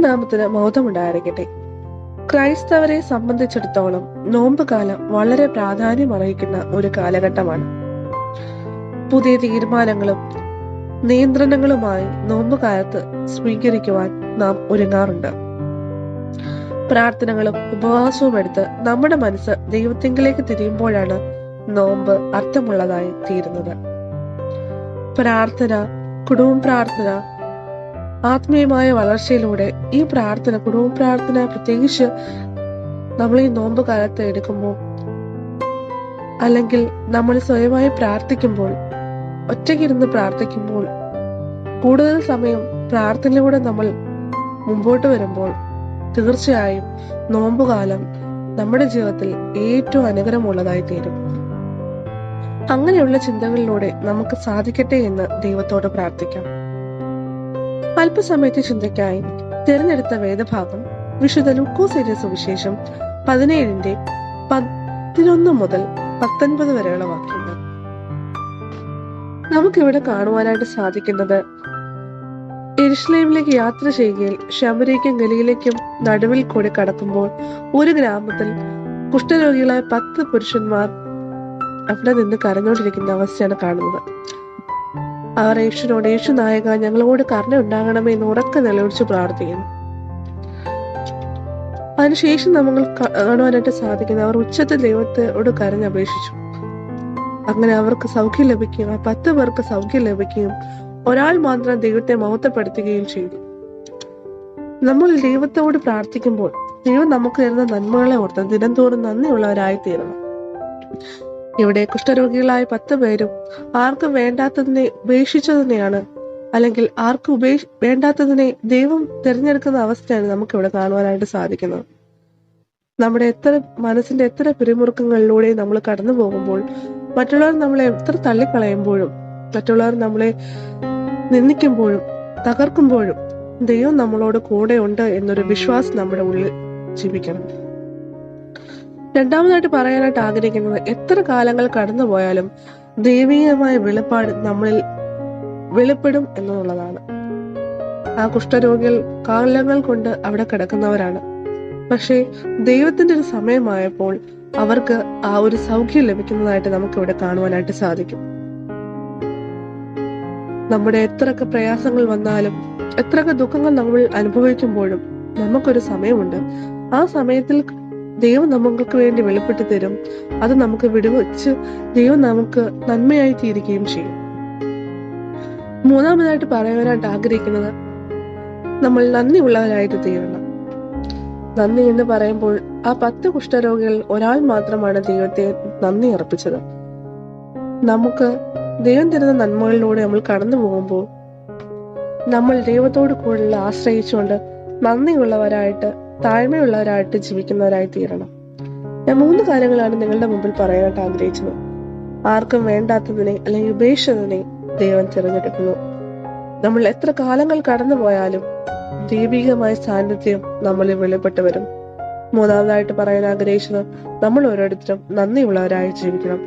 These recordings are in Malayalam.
ദൈവനാമത്തിന് മഹത്വമുണ്ടായിരിക്കട്ടെ. ക്രൈസ്തവരെ സംബന്ധിച്ചിടത്തോളം നോമ്പുകാലം വളരെ പ്രാധാന്യം അർഹിക്കുന്ന ഒരു കാലഘട്ടമാണ്. പുതിയ തീരുമാനങ്ങളും നിയന്ത്രണങ്ങളുമായി നോമ്പുകാലത്ത് സ്വീകരിക്കുവാൻ നാം ഒരുങ്ങാറുണ്ട്. പ്രാർത്ഥനകളും ഉപവാസവും എടുത്ത് നമ്മുടെ മനസ്സ് ദൈവത്തിങ്കിലേക്ക് തിരിയുമ്പോഴാണ് നോമ്പ് അർത്ഥമുള്ളതായി തീരുന്നത്. പ്രാർത്ഥന, കുടുംബ പ്രാർത്ഥന, ആത്മീയമായ വളർച്ചയിലൂടെ ഈ പ്രാർത്ഥന, കുടുംബ പ്രാർത്ഥന പ്രത്യേകിച്ച് നമ്മൾ ഈ നോമ്പ് കാലത്ത് എടുക്കുമ്പോൾ, അല്ലെങ്കിൽ നമ്മൾ സ്വയമായി പ്രാർത്ഥിക്കുമ്പോൾ, ഒറ്റയ്ക്കിരുന്ന് പ്രാർത്ഥിക്കുമ്പോൾ, കൂടുതൽ സമയം പ്രാർത്ഥനയിലൂടെ നമ്മൾ മുമ്പോട്ട് വരുമ്പോൾ തീർച്ചയായും നോമ്പുകാലം നമ്മുടെ ജീവിതത്തിൽ ഏറ്റവും അനുഗ്രഹമുള്ളതായി തീരും. അങ്ങനെയുള്ള ചിന്തകളിലൂടെ നമുക്ക് സാധിക്കട്ടെ എന്ന് ദൈവത്തോട് പ്രാർത്ഥിക്കാം. അല്പസമയത്തെ ചിന്തയ്ക്കായി തിരഞ്ഞെടുത്ത വേദഭാഗം വിശുദ്ധ ലൂക്കോസ് എഴുതിയ സുവിശേഷം 17:11 മുതൽ 19 വരെയുള്ള വാക്യങ്ങൾ. നമുക്കിവിടെ കാണുവാനായിട്ട് സാധിക്കുന്നത്, യെരുശലേമിലേക്ക് യാത്ര ചെയ്യുകയിൽ ശമര്യയ്ക്കും ഗലീലയ്ക്കും നടുവിൽ കൂടി കടക്കുമ്പോൾ ഒരു ഗ്രാമത്തിൽ കുഷ്ഠരോഗികളായ 10 പുരുഷന്മാർ അവിടെ നിന്ന് കരഞ്ഞോണ്ടിരിക്കുന്ന അവസ്ഥയാണ് കാണുന്നത്. അവർ യേശുവിനോട്, യേശു നായക, ഞങ്ങളോട് കരുണ ഉണ്ടാകണമേ എന്ന് ഉറക്കെ നിലവിളിച്ച് പ്രാർത്ഥിക്കുന്നു. അതിനുശേഷം നമ്മൾ കാണുവാനായിട്ട് സാധിക്കുന്നത്, അവർ ഉച്ചത്തിൽ ദൈവത്തോട് കരഞ്ഞപേക്ഷിച്ചു. അങ്ങനെ അവർക്ക് സൗഖ്യം ലഭിക്കുകയും 10 പേർക്ക് സൗഖ്യം ലഭിക്കുകയും ഒരാൾ മാത്രം ദൈവത്തെ മഹത്വപ്പെടുത്തുകയും ചെയ്തു. നമ്മൾ ദൈവത്തോട് പ്രാർത്ഥിക്കുമ്പോൾ ദൈവം നമുക്ക് തരുന്ന നന്മകളെ ഓർത്ത് ദിനംതോറും നന്ദിയുള്ളവരായി തീരണം. ഇവിടെ കുഷ്ഠരോഗികളായ 10 പേരും ആർക്കും വേണ്ടാത്തതിനെ ഉപേക്ഷിച്ചതിനെയാണ്, അല്ലെങ്കിൽ ആർക്കും വേണ്ടാത്തതിനെ ദൈവം തിരഞ്ഞെടുക്കുന്ന അവസ്ഥയാണ് നമുക്ക് ഇവിടെ കാണുവാനായിട്ട് സാധിക്കുന്നത്. നമ്മുടെ മനസ്സിന്റെ എത്ര പിരിമുറുക്കങ്ങളിലൂടെ നമ്മൾ കടന്നു പോകുമ്പോൾ, മറ്റുള്ളവർ നമ്മളെ എത്ര തള്ളിക്കളയുമ്പോഴും, മറ്റുള്ളവർ നമ്മളെ നിന്ദിക്കുമ്പോഴും തകർക്കുമ്പോഴും ദൈവം നമ്മളോട് കൂടെ ഉണ്ട് എന്നൊരു വിശ്വാസം നമ്മുടെ ഉള്ളിൽ ജീവിക്കണം. രണ്ടാമതായിട്ട് പറയാനായിട്ട് ആഗ്രഹിക്കുന്നത്, എത്ര കാലങ്ങൾ കടന്നു പോയാലും ദൈവീയമായ വെളിപ്പാട് നമ്മളിൽ വെളിപ്പെടും എന്നുള്ളതാണ്. ആ കുഷ്ഠരോഗികൾ കാലങ്ങൾ കൊണ്ട് അവിടെ കിടക്കുന്നവരാണ്. പക്ഷേ ദൈവത്തിന്റെ ഒരു സമയമായപ്പോൾ അവർക്ക് ആ ഒരു സൗഖ്യം ലഭിക്കുന്നതായിട്ട് നമുക്ക് ഇവിടെ കാണുവാനായിട്ട് സാധിക്കും. നമ്മുടെ എത്രയൊക്കെ പ്രയാസങ്ങൾ വന്നാലും, എത്രയൊക്കെ ദുഃഖങ്ങൾ നമ്മൾ അനുഭവിക്കുമ്പോഴും നമുക്കൊരു സമയമുണ്ട്. ആ സമയത്തിൽ ദൈവം നമുക്ക് വേണ്ടി വെളിപ്പെട്ട് തരും. അത് നമുക്ക് വിടുവെച്ച് ദൈവം നമുക്ക് നന്മയായി തീരുകയും ചെയ്യും. മൂന്നാമതായിട്ട് പറയാനായിട്ട് ആഗ്രഹിക്കുന്നത്, നമ്മൾ നന്ദിയുള്ളവരായിട്ട് തീരണം. നന്ദി എന്ന് പറയുമ്പോൾ ആ 10 കുഷ്ഠരോഗികൾ ഒരാൾ മാത്രമാണ് ദൈവത്തെ നന്ദി അർപ്പിച്ചത്. നമുക്ക് ദൈവം തരുന്ന നന്മകളിലൂടെ നമ്മൾ കടന്നു പോകുമ്പോൾ നമ്മൾ ദൈവത്തോട് കൂടുതൽ ആശ്രയിച്ചുകൊണ്ട് നന്ദിയുള്ളവരായിട്ട്, താഴ്മയുള്ളവരായിട്ട് ജീവിക്കുന്നവരായി തീരണം. ഞാൻ 3 കാര്യങ്ങളാണ് നിങ്ങളുടെ മുമ്പിൽ പറയാനായിട്ട് ആഗ്രഹിച്ചത്. ആർക്കും വേണ്ടാത്തതിനെ അല്ലെങ്കിൽ ഉപേക്ഷിച്ചതിനെ ദൈവം തിരഞ്ഞെടുക്കുന്നു. നമ്മൾ എത്ര കാലങ്ങൾ കടന്നു പോയാലും ദൈവികമായ സാന്നിധ്യം നമ്മളിൽ വെളിപ്പെട്ട് വരും. മൂന്നാമതായിട്ട് പറയാൻ ആഗ്രഹിച്ചത്, നമ്മൾ ഓരോരുത്തരും നന്ദിയുള്ളവരായി ജീവിക്കണം.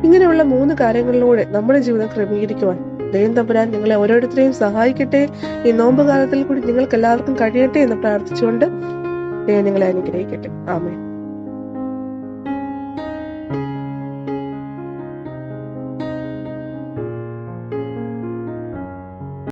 ഇങ്ങനെയുള്ള 3 കാര്യങ്ങളിലൂടെ നമ്മുടെ ജീവിതം ക്രമീകരിക്കുവാൻ ദൈവം തമ്പുരാൻ നിങ്ങളെ ഓരോരുത്തരെയും സഹായിക്കട്ടെ. ഈ നോമ്പ് കാലത്തിൽ കൂടി നിങ്ങൾക്ക് എല്ലാവർക്കും കഴിയട്ടെ എന്ന് പ്രാർത്ഥിച്ചുകൊണ്ട് ദൈവം നിങ്ങളെ അനുഗ്രഹിക്കട്ടെ. ആമേൻ.